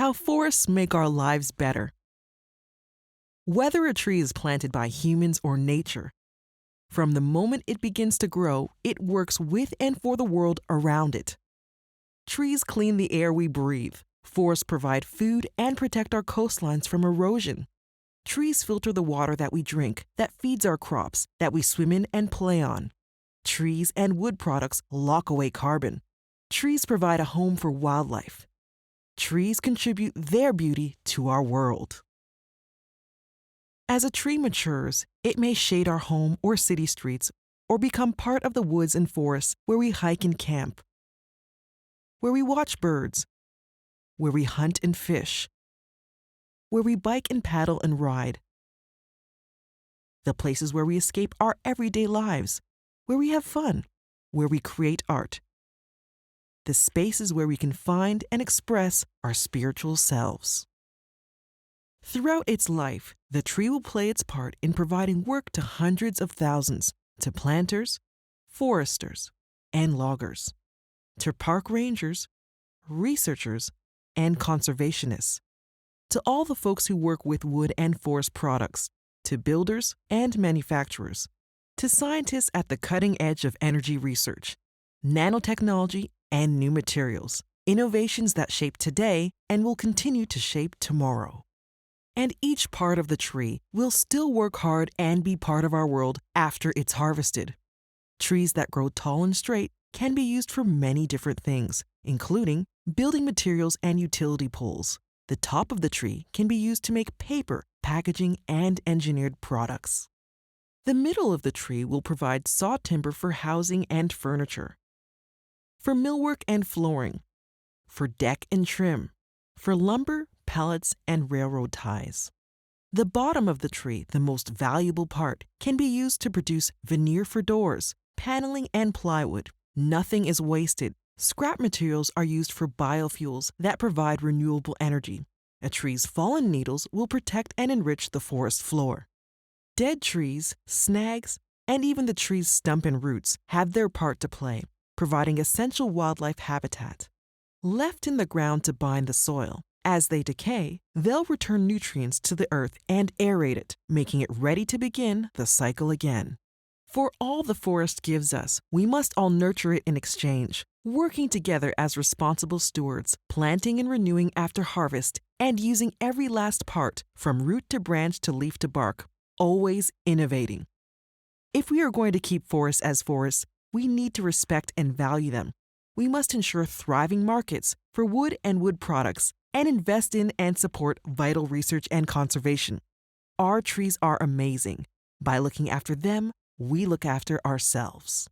How forests make our lives better. Whether a tree is planted by humans or nature, from the moment it begins to grow, it works with and for the world around it. Trees clean the air we breathe. Forests provide food and protect our coastlines from erosion. Trees filter the water that we drink, that feeds our crops, that we swim in and play on. Trees and wood products lock away carbon. Trees provide a home for wildlife. Trees contribute their beauty to our world. As a tree matures, it may shade our home or city streets or become part of the woods and forests where we hike and camp, where we watch birds, where we hunt and fish, where we bike and paddle and ride. The places where we escape our everyday lives, where we have fun, where we create art. The spaces where we can find and express our spiritual selves. Throughout its life, the tree will play its part in providing work to hundreds of thousands, to planters, foresters, and loggers, to park rangers, researchers, and conservationists, to all the folks who work with wood and forest products, to builders and manufacturers, to scientists at the cutting edge of energy research, nanotechnology, and new materials, innovations that shape today and will continue to shape tomorrow. And each part of the tree will still work hard and be part of our world after it's harvested. Trees that grow tall and straight can be used for many different things, including building materials and utility poles. The top of the tree can be used to make paper, packaging, and engineered products. The middle of the tree will provide saw timber for housing and furniture, for millwork and flooring, for deck and trim, for lumber, pallets, and railroad ties. The bottom of the tree, the most valuable part, can be used to produce veneer for doors, paneling, and plywood. Nothing is wasted. Scrap materials are used for biofuels that provide renewable energy. A tree's fallen needles will protect and enrich the forest floor. Dead trees, snags, and even the tree's stump and roots have their part to play, providing essential wildlife habitat. Left in the ground to bind the soil, as they decay, they'll return nutrients to the earth and aerate it, making it ready to begin the cycle again. For all the forest gives us, we must all nurture it in exchange, working together as responsible stewards, planting and renewing after harvest, and using every last part, from root to branch to leaf to bark, always innovating. If we are going to keep forests as forests, we need to respect and value them. We must ensure thriving markets for wood and wood products, and invest in and support vital research and conservation. Our trees are amazing. By looking after them, we look after ourselves.